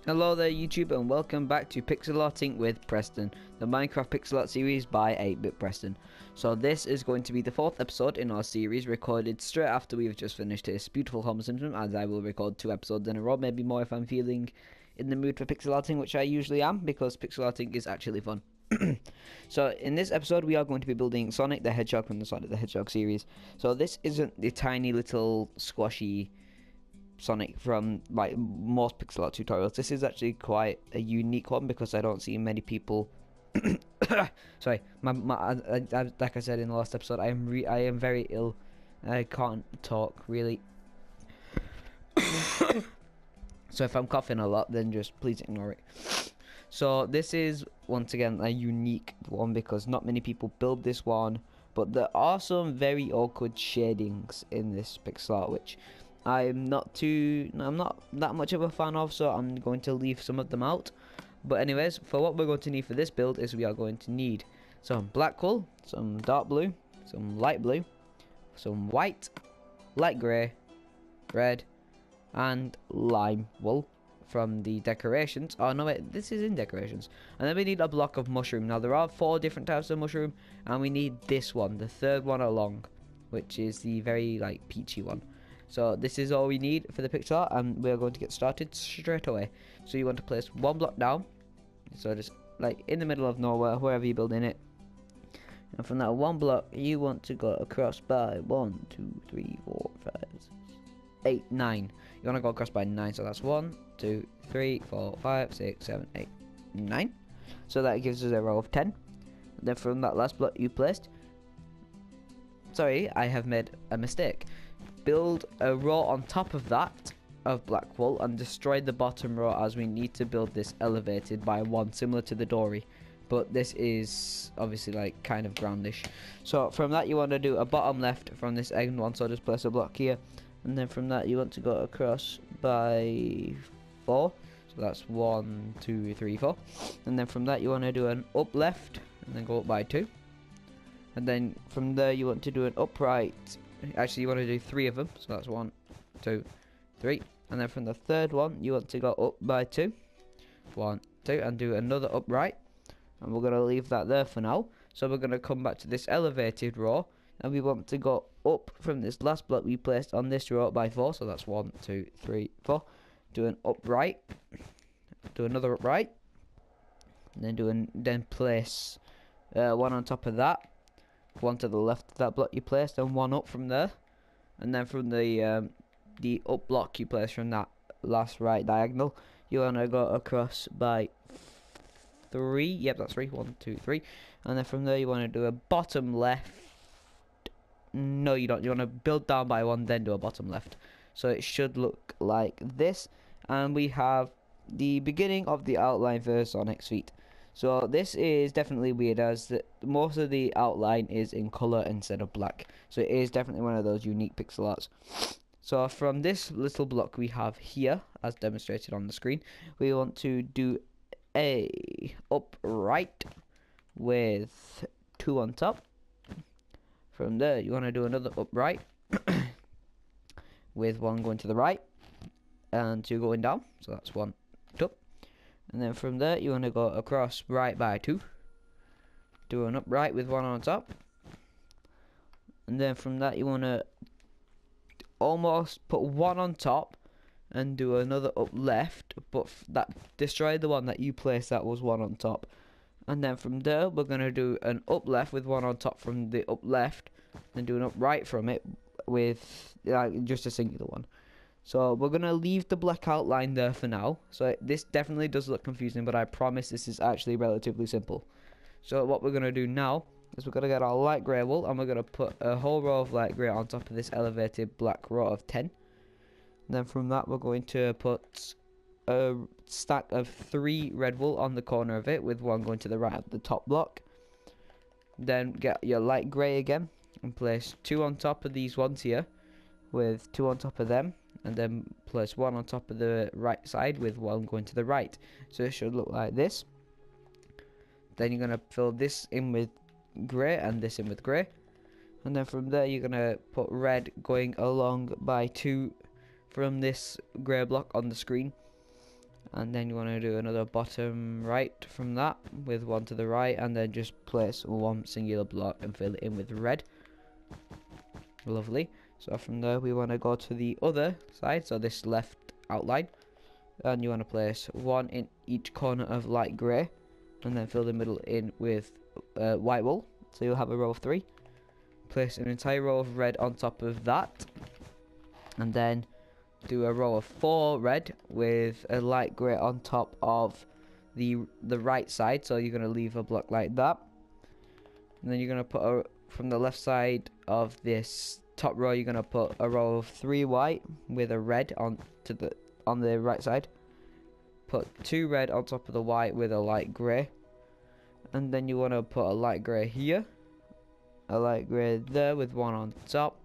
Hello there YouTube and welcome back to Pixel Arting with Preston, the Minecraft pixel art series by 8-Bit Preston. So this is going to be the 4th episode in our series, recorded straight after we've just finished this beautiful home simulation, as I will record 2 episodes in a row, maybe more if I'm feeling in the mood for pixel arting, which I usually am, because pixel arting is actually fun. So in this episode we are going to be building Sonic the Hedgehog from the Sonic the Hedgehog series. So this isn't the tiny little squashy Sonic from like most pixel art tutorials. This is actually quite a unique one because I don't see many people sorry, like I said in the last episode, I am very ill. I can't talk really. So if I'm coughing a lot, then just please ignore it. So this is once again a unique one because not many people build this one, but there are some very awkward shadings in this pixel art which I'm not that much of a fan of, so I'm going to leave some of them out. But anyways, for what we're going to need for this build is we are going to need some black wool, some dark blue, some light blue, some white, light grey, red, and lime wool from the decorations. Oh no, wait, this is in decorations. And then we need a block of mushroom. Now there are 4 different types of mushroom, and we need this one, the 3rd one along, which is the very like peachy one. So this is all we need for the pixel art, and we're going to get started straight away. So you want to place 1 block down, so just like in the middle of nowhere, wherever you're building it. And from that 1 block, you want to go across by 1, 2, 3, 4, 5, 6, 8, 9. You want to go across by 9, so that's 1, 2, 3, 4, 5, 6, 7, 8, 9. So that gives us a row of 10. And then from that last block you placed, sorry, I have made a mistake. Build a row on top of that of black wool and destroy the bottom row, as we need to build this elevated by 1, similar to the dory, but this is obviously like kind of groundish. So from that you want to do a bottom left from this end one, so just place a block here, and then from that you want to go across by 4, so that's 1, 2, 3, 4, and then from that you want to do an up left and then go up by 2, and then from there you want to do an upright. Actually, you want to do 3 of them, so that's 1, 2, 3, and then from the 3rd one you want to go up by 2, 1, 2, and do another upright, and we're going to leave that there for now. So we're going to come back to this elevated row, and we want to go up from this last block we placed on this row by 4, so that's 1, 2, 3, 4, do an upright, do another upright, and then place 1 on top of that, 1 to the left of that block you placed, and 1 up from there, and then from the up block you place from that last right diagonal, you want to go across by 3. Yep, that's 3. 1, 2, 3, and then from there you want to do a bottom left. No, you don't. You want to build down by 1, then do a bottom left. So it should look like this, and we have the beginning of the outline for Sonic's feet. So this is definitely weird, as most of the outline is in color instead of black. So it is definitely one of those unique pixel arts. So from this little block we have here, as demonstrated on the screen, we want to do a upright with 2 on top. From there you want to do another upright with 1 going to the right and 2 going down, so that's 1 up. And then from there you want to go across right by 2, do an upright with 1 on top, and then from that you want to almost put 1 on top and do another up left, but that destroy the one that you placed that was 1 on top. And then from there we're going to do an up left with 1 on top from the up left, and do an up right from it with just a singular one. So we're going to leave the black outline there for now. So this definitely does look confusing, but I promise this is actually relatively simple. So what we're going to do now is we're going to get our light grey wool, and we're going to put a whole row of light grey on top of this elevated black row of 10. And then from that we're going to put a stack of 3 red wool on the corner of it, with 1 going to the right of the top block. Then get your light grey again and place 2 on top of these ones here, with 2 on top of them, and then place 1 on top of the right side with 1 going to the right. So it should look like this. Then you're going to fill this in with grey and this in with grey, and then from there you're going to put red going along by 2 from this grey block on the screen, And then you want to do another bottom right from that with one to the right, and then just place one singular block and fill it in with red. Lovely. So from there we want to go to the other side, so this left outline, and you want to place one in each corner of light grey, and then fill the middle in with white wool, so you'll have a row of 3. Place an entire row of red on top of that, and then do a row of 4 red with a light grey on top of the right side, so you're going to leave a block like that. And then you're going to put from the left side of this top row, you're going to put a row of 3 white with a red on the right side. Put 2 red on top of the white with a light grey, and then you want to put a light grey here, a light grey there with 1 on top,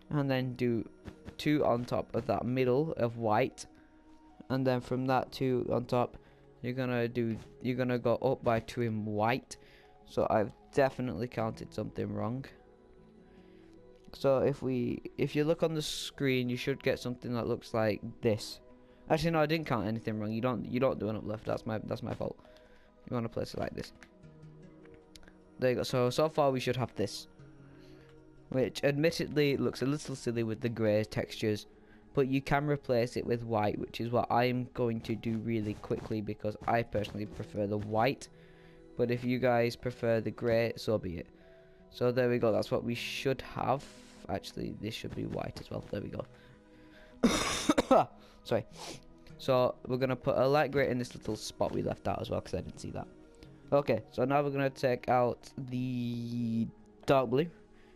and then do 2 on top of that middle of white, and then from that 2 on top, you're gonna go up by 2 in white. So I've definitely counted something wrong. So if you look on the screen, you should get something that looks like this. Actually, no, I didn't count anything wrong. You don't do an uplift. That's my fault. You want to place it like this. There you go. So far we should have this, which admittedly looks a little silly with the grey textures, but you can replace it with white, which is what I'm going to do really quickly because I personally prefer the white. But if you guys prefer the grey, so be it. So there we go, that's what we should have. Actually, this should be white as well. There we go. Sorry. So we're going to put a light grey in this little spot we left out as well because I didn't see that. Okay, so now we're going to take out the dark blue.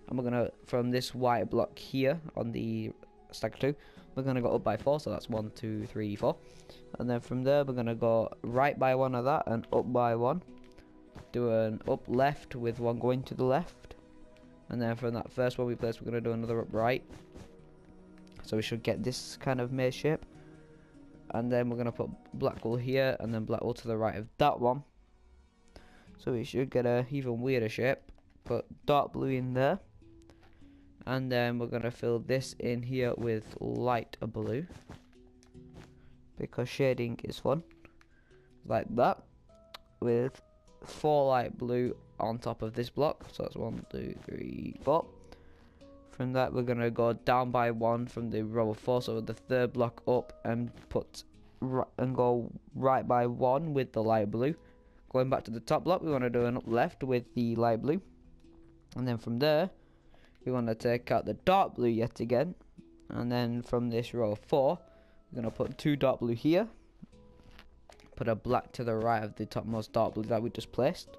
And we're going to, from this white block here on the stack 2, we're going to go up by 4. So that's 1, 2, 3, 4. And then from there, we're going to go right by 1 of that and up by 1. Do an up left with 1 going to the left, and then from that first one we placed, we're going to do another up right, so we should get this kind of maze shape. And then we're going to put black wool here and then black wool to the right of that one, so we should get a even weirder shape. Put dark blue in there, and then we're going to fill this in here with light blue because shading is fun, like that, with 4 light blue on top of this block. So that's 1, 2, 3, 4. From that we're gonna go down by 1 from the row of 4, so the third block up, and go right by 1 with the light blue. Going back to the top block, we want to do an up left with the light blue, and then from there we want to take out the dark blue yet again, and then from this row of 4 we're gonna put 2 dark blue here. Put a black to the right of the topmost dark blue that we just placed.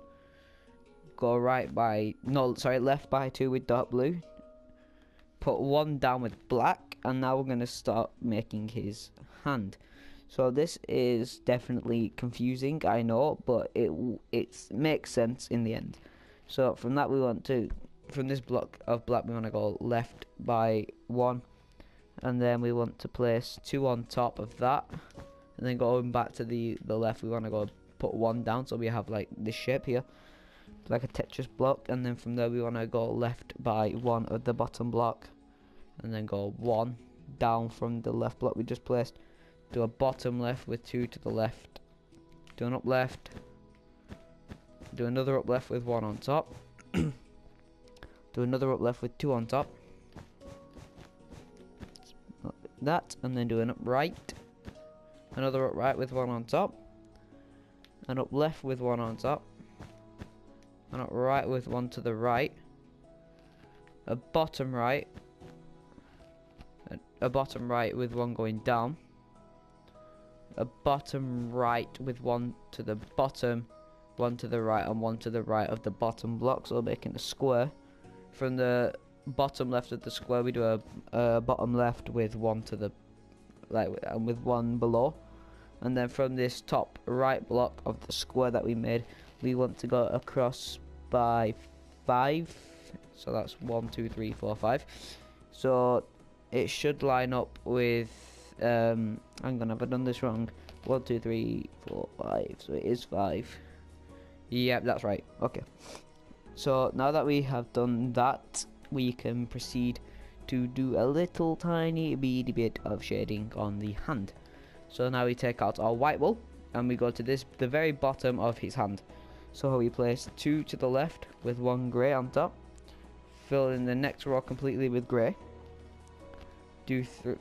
Go left by 2 with dark blue. Put 1 down with black, and now we're going to start making his hand. So this is definitely confusing, I know, but it makes sense in the end. So from that from this block of black we want to go left by 1, and then we want to place 2 on top of that. And then going back to the left, we want to go put 1 down, so we have like this shape here, like a Tetris block. And then from there we want to go left by 1 of the bottom block, and then go 1 down from the left block we just placed. Do a bottom left with 2 to the left. Do an up left. Do another up left with 1 on top. Do another up left with 2 on top. That, and then do an up right. Another up right with 1 on top, and up left with 1 on top, and up right with 1 to the right, a bottom right with 1 going down, a bottom right with 1 to the bottom, 1 to the right, and 1 to the right of the bottom block, so making a square. From the bottom left of the square we do a bottom left with 1 to the and with 1 below. And then from this top right block of the square that we made, we want to go across by 5. So that's 1, 2, 3, 4, 5. So it should line up with hang on, have I done this wrong? 1, 2, 3, 4, 5. So it is 5. Yep, that's right. Okay. So now that we have done that, we can proceed to do a little tiny beady bit of shading on the hand. So now we take out our white wool and we go to the very bottom of his hand. So we place 2 to the left with 1 grey on top. Fill in the next row completely with grey.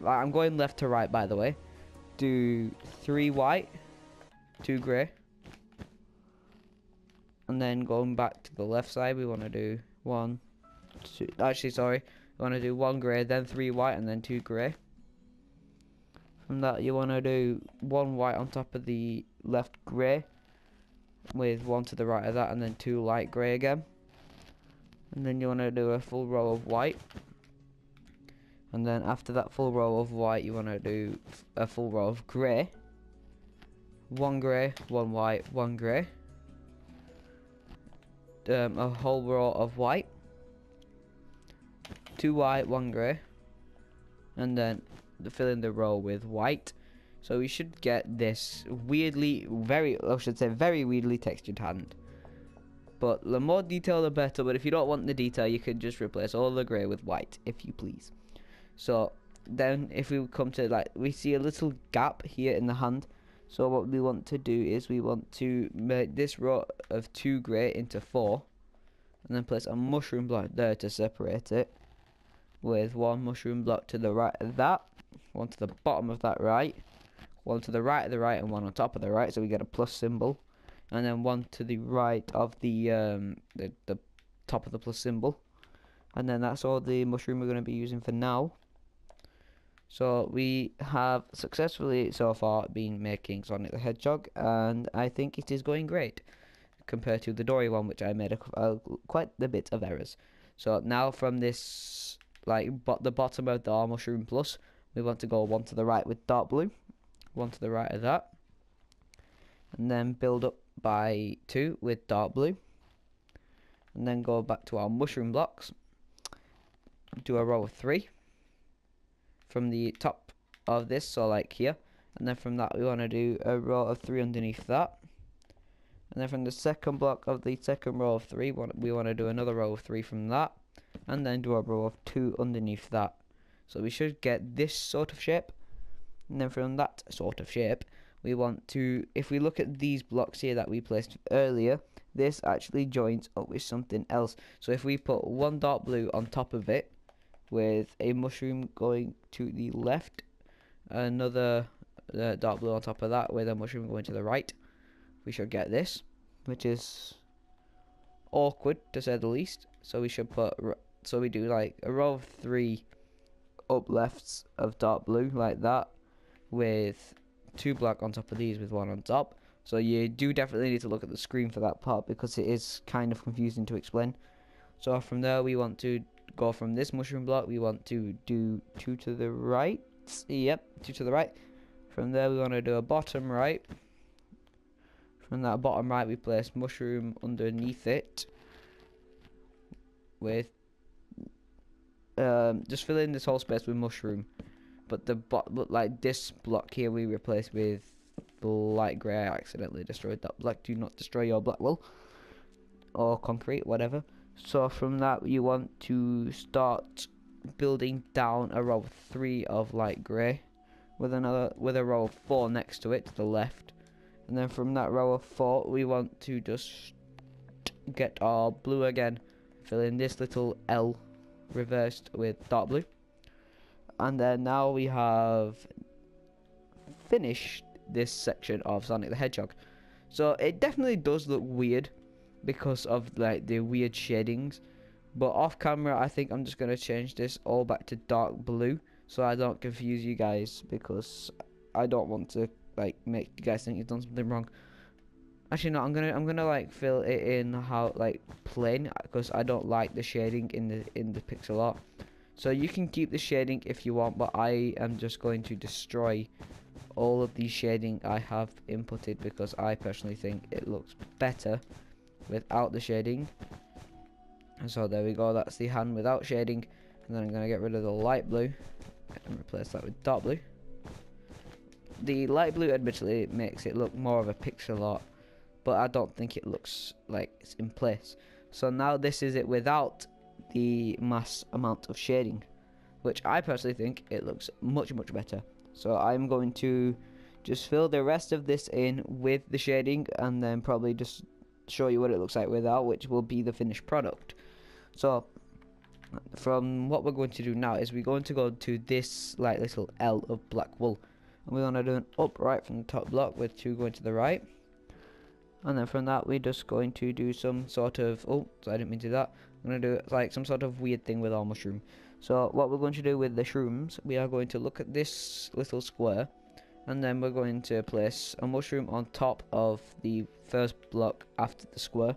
I'm going left to right, by the way. Do 3 white, 2 grey. And then going back to the left side, we want to do 1, 2. Actually, sorry. We want to do 1 grey, then 3 white, and then 2 grey. From that, you want to do 1 white on top of the left grey, with 1 to the right of that, and then 2 light grey again. And then you want to do a full row of white. And then after that full row of white, you want to do a full row of grey. 1 grey, 1 white, 1 grey. A whole row of white. 2 white, 1 grey. And then fill in the row with white. So we should get this very weirdly textured hand. But the more detail the better, but if you don't want the detail, you could just replace all the grey with white, if you please. So then if we come to we see a little gap here in the hand. So what we want to do is we want to make this row of 2 grey into 4. And then place a mushroom block there to separate it. With 1 mushroom block to the right of that. 1 to the bottom of that right. 1 to the right of the right and 1 on top of the right. So we get a plus symbol. And then 1 to the right of the top of the plus symbol. And then that's all the mushroom we're going to be using for now. So we have successfully so far been making Sonic the Hedgehog, and I think it is going great compared to the Dory one, which I made quite a bit of errors. So now from this the bottom of the mushroom plus, we want to go 1 to the right with dark blue, 1 to the right of that, and then build up by 2 with dark blue, and then go back to our mushroom blocks, do a row of 3 from the top of this, so here, and then from that we want to do a row of 3 underneath that, and then from the second block of the second row of 3 we want to do another row of 3 from that, and then do a row of 2 underneath that. So we should get this sort of shape, and then from that sort of shape we want to, if we look at these blocks here that we placed earlier, this actually joins up with something else. So if we put 1 dark blue on top of it with a mushroom going to the left, another dark blue on top of that with a mushroom going to the right, we should get this, which is awkward to say the least. So we should we do a row of 3 up lefts of dark blue like that, with 2 black on top of these with 1 on top. So you do definitely need to look at the screen for that part because it is kind of confusing to explain. So from there we want to go from this mushroom block, we want to do 2 to the right. Yep, 2 to the right. From there we want to do a bottom right. From that bottom right we place mushroom underneath it with just fill in this whole space with mushroom, but this block here we replace with light grey. I accidentally destroyed that black. Do not destroy your black wool or concrete, whatever. So from that you want to start building down a row of 3 of light grey with a row of 4 next to it to the left, and then from that row of 4 we want to just get our blue again, fill in this little L reversed with dark blue, and then now we have finished this section of Sonic the Hedgehog. So it definitely does look weird because of the weird shadings, but off camera I think I'm just going to change this all back to dark blue so I don't confuse you guys, because I don't want to make you guys think you've done something wrong. Actually no, I'm gonna fill it in how plain, because I don't like the shading in the pixel art. So you can keep the shading if you want, but I am just going to destroy all of the shading I have inputted because I personally think it looks better without the shading. And so there we go, that's the hand without shading. And then I'm gonna get rid of the light blue and replace that with dark blue. The light blue admittedly makes it look more of a pixel art, but I don't think it looks like it's in place. So now this is it without the mass amount of shading, which I personally think it looks much better. So I'm going to just fill the rest of this in with the shading, and then probably just show you what it looks like without, which will be the finished product. So from what we're going to do now is we're going to go to this like little L of black wool, and we're going to do an upright from the top block with 2 going to the right, and then from that we're just going to do some sort of, oh, so I didn't mean to do that. I'm going to do like some sort of weird thing with our mushroom. So what we're going to do with the shrooms, we are going to look at this little square, and then we're going to place a mushroom on top of the first block after the square,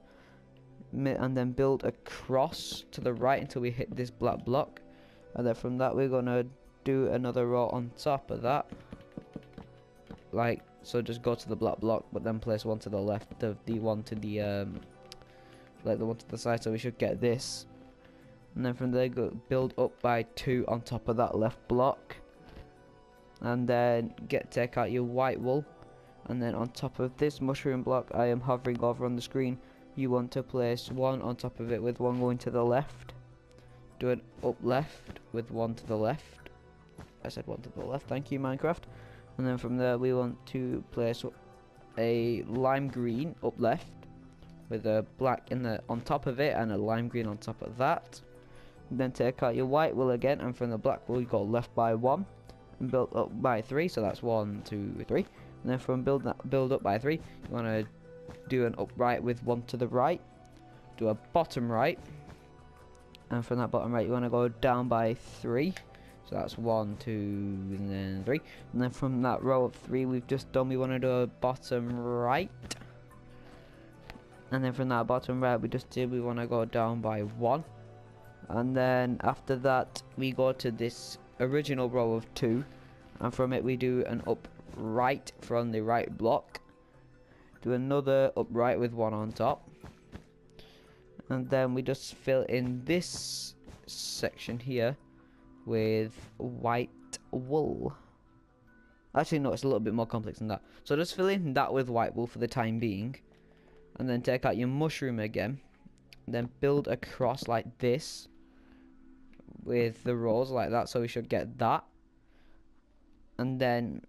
and then build a cross to the right until we hit this black block, and then from that we're gonna do another row on top of that, like so. Just go to the black block, but then place one to the left of the one to the like the one to the side, so we should get this, and then from there go build up by 2 on top of that left block, and then take out your white wool, and then on top of this mushroom block I am hovering over on the screen, you want to place 1 on top of it with 1 going to the left. Do an up left with 1 to the left. I said 1 to the left, thank you Minecraft. And then from there we want to place a lime green up left with a black in the on top of it, and a lime green on top of that. And then take out your white wool again, and from the black wool you go left by 1 and build up by 3, so that's 1, 2, 3. And then from build up by 3, you want to do an upright with 1 to the right, do a bottom right, and from that bottom right you want to go down by 3, so that's 1, 2, and then 3. And then from that row of 3 we've just done, we want to do a bottom right, and then from that bottom right we just did, we want to go down by 1, and then after that we go to this original row of 2, and from it we do an upright from the right block, do another upright with 1 on top, and then we just fill in this section here with white wool. Actually no, it's a little bit more complex than that, so just fill in that with white wool for the time being, and then take out your mushroom again, then build a cross like this with the rows like that, so we should get that, and then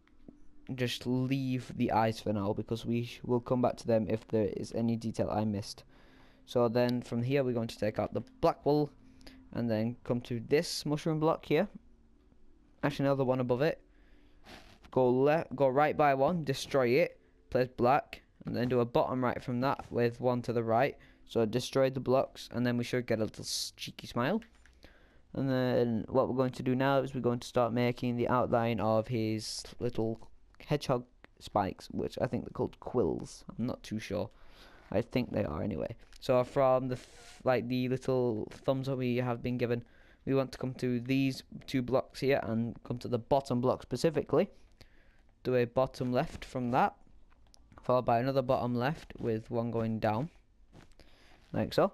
just leave the eyes for now because we will come back to them if there is any detail I missed. So then from here we're going to take out the black wool, and then come to this mushroom block here, actually another one above it, go right by 1, destroy it, place black, and then do a bottom right from that with 1 to the right, so destroy the blocks, and then we should get a little cheeky smile. And then what we're going to do now is we're going to start making the outline of his little hedgehog spikes, which I think they're called quills. I'm not too sure. I think they are anyway. So from the the little thumbs that we have been given, we want to come to these 2 blocks here and come to the bottom block specifically. Do a bottom left from that, followed by another bottom left with 1 going down, like so.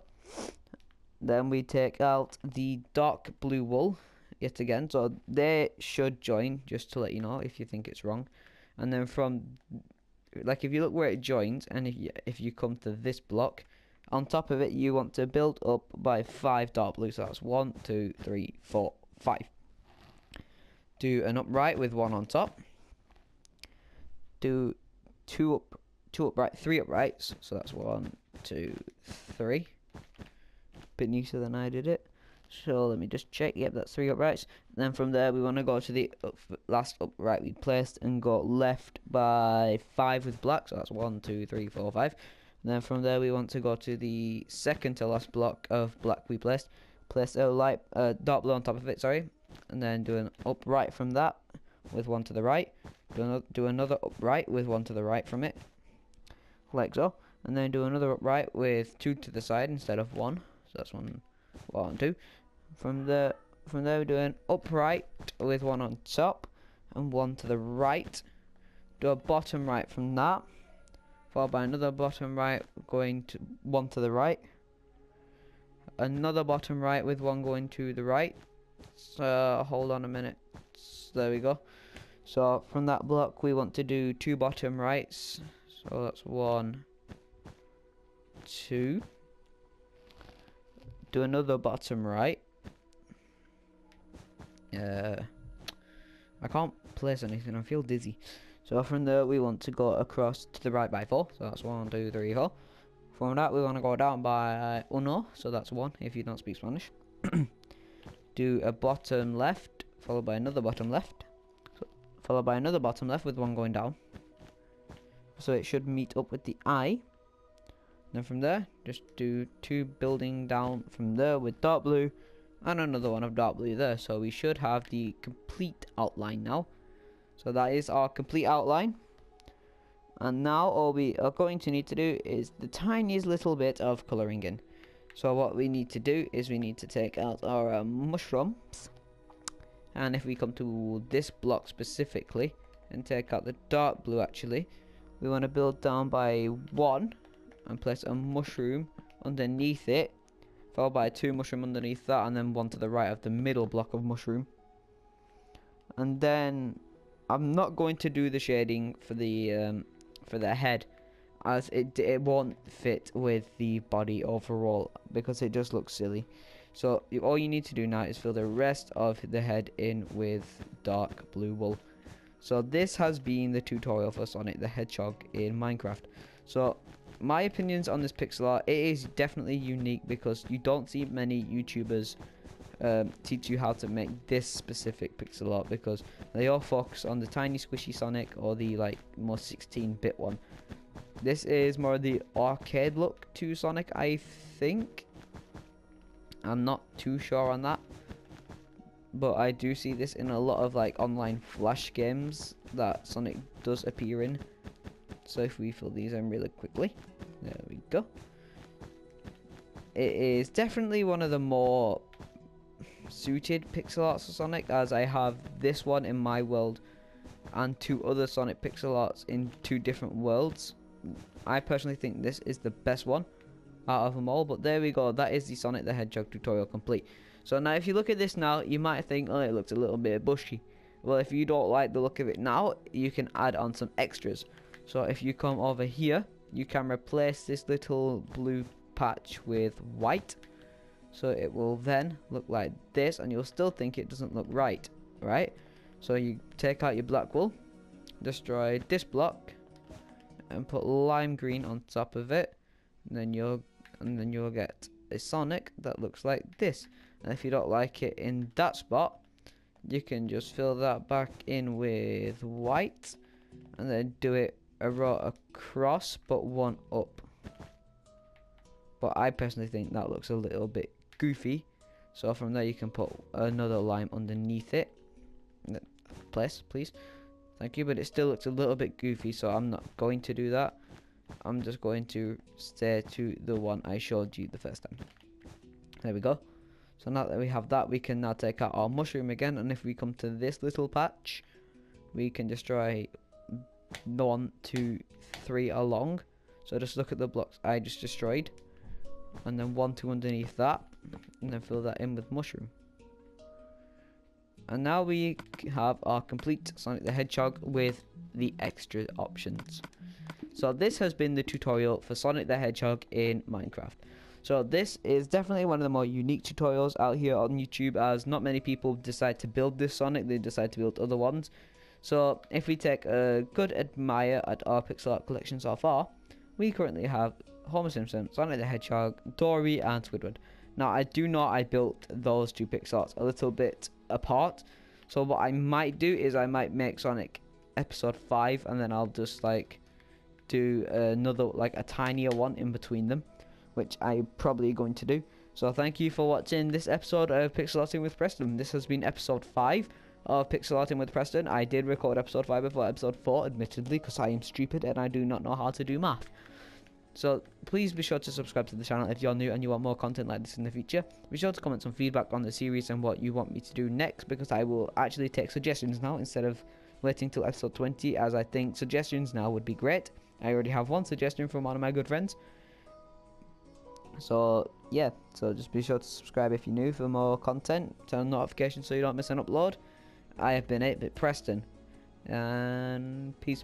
Then we take out the dark blue wool yet again, so they should join, just to let you know if you think it's wrong. And then from, like, if you look where it joins, and if you come to this block, on top of it you want to build up by 5 dark blue, so that's 1, 2, 3, 4, 5. Do an upright with 1 on top. Do 2 upright, 3 uprights, so that's 1, 2, 3. Bit neater than I did it, so let me just check. Yep, that's 3 uprights. And then from there we want to go to the last upright we placed and go left by 5 with black, so that's 1, 2, 3, 4, 5. And then from there we want to go to the second to last block of black we placed, place a dark blue on top of it, sorry, and then do an upright from that with 1 to the right, do another upright with 1 to the right from it, like so, and then do another upright with 2 to the side instead of 1. That's 1, 2. From there we do an upright with 1 on top and 1 to the right. Do a bottom right from that, followed by another bottom right going to 1 to the right. Another bottom right with 1 going to the right. So hold on a minute. So there we go. So from that block we want to do 2 bottom rights. So that's 1, 2. Do another bottom right. I can't place anything, I feel dizzy. So from there we want to go across to the right by 4. So that's 1, 2, 3, 4. From that we want to go down by 1. So that's 1 if you don't speak Spanish. Do a bottom left, followed by another bottom left, followed by another bottom left with 1 going down. So it should meet up with the eye. Then from there, just do 2 building down from there with dark blue, and another one of dark blue there. So we should have the complete outline now. So that is our complete outline. And now all we are going to need to do is the tiniest little bit of colouring in. So what we need to do is we need to take out our mushrooms. And if we come to this block specifically and take out the dark blue actually, we want to build down by 1 and place a mushroom underneath it, followed by 2 mushroom underneath that, and then 1 to the right of the middle block of mushroom. And then I'm not going to do the shading for the head, as it won't fit with the body overall because it just looks silly. So all you need to do now is fill the rest of the head in with dark blue wool. So this has been the tutorial for Sonic the Hedgehog in Minecraft. So my opinions on this pixel art, it is definitely unique because you don't see many YouTubers teach you how to make this specific pixel art, because they all focus on the tiny squishy Sonic or the like more 16-bit one. This is more the arcade look to Sonic, I think. I'm not too sure on that, but I do see this in a lot of like online flash games that Sonic does appear in. So if we fill these in really quickly, there we go. It is definitely one of the more suited pixel arts for Sonic, as I have this one in my world and 2 other Sonic pixel arts in 2 different worlds. I personally think this is the best one out of them all, but there we go. That is the Sonic the Hedgehog tutorial complete. So now if you look at this now, you might think, oh, it looks a little bit bushy. Well, if you don't like the look of it now, you can add on some extras. So if you come over here, you can replace this little blue patch with white. So it will then look like this, and you'll still think it doesn't look right, right? So you take out your black wool, destroy this block, and put lime green on top of it, and then you'll get a Sonic that looks like this. And if you don't like it in that spot, you can just fill that back in with white, and then do it a row across but 1 up. But I personally think that looks a little bit goofy, so from there you can put another lime underneath it. Please, thank you. But it still looks a little bit goofy, so I'm not going to do that. I'm just going to stay to the one I showed you the first time. There we go. So now that we have that, we can now take out our mushroom again, and if we come to this little patch, we can destroy 1, 2, 3 along. So just look at the blocks I just destroyed, and then 1, 2 underneath that, and then fill that in with mushroom. And now we have our complete Sonic the Hedgehog with the extra options. So this has been the tutorial for Sonic the Hedgehog in Minecraft. So this is definitely one of the more unique tutorials out here on YouTube, as not many people decide to build this Sonic, they decide to build other ones. So if we take a good admire at our pixel art collection so far, we currently have Homer Simpson, Sonic the Hedgehog, Dory, and Squidward. Now I do know I built those 2 pixel arts a little bit apart, so what I might do is I might make Sonic episode 5, and then I'll just like do another, like a tinier one in between them, which I'm probably going to do. So thank you for watching this episode of Pixel Arting with Preston. This has been episode 5 of Pixel Arting with Preston. I did record episode 5 before episode 4, admittedly, because I am stupid and I do not know how to do math. So please be sure to subscribe to the channel if you're new and you want more content like this in the future. Be sure to comment some feedback on the series and what you want me to do next, because I will actually take suggestions now instead of waiting till episode 20, as I think suggestions now would be great. I already have 1 suggestion from one of my good friends. So yeah, so just be sure to subscribe if you're new for more content, turn on notifications so you don't miss an upload. I have been 8-Bit Preston, and peace.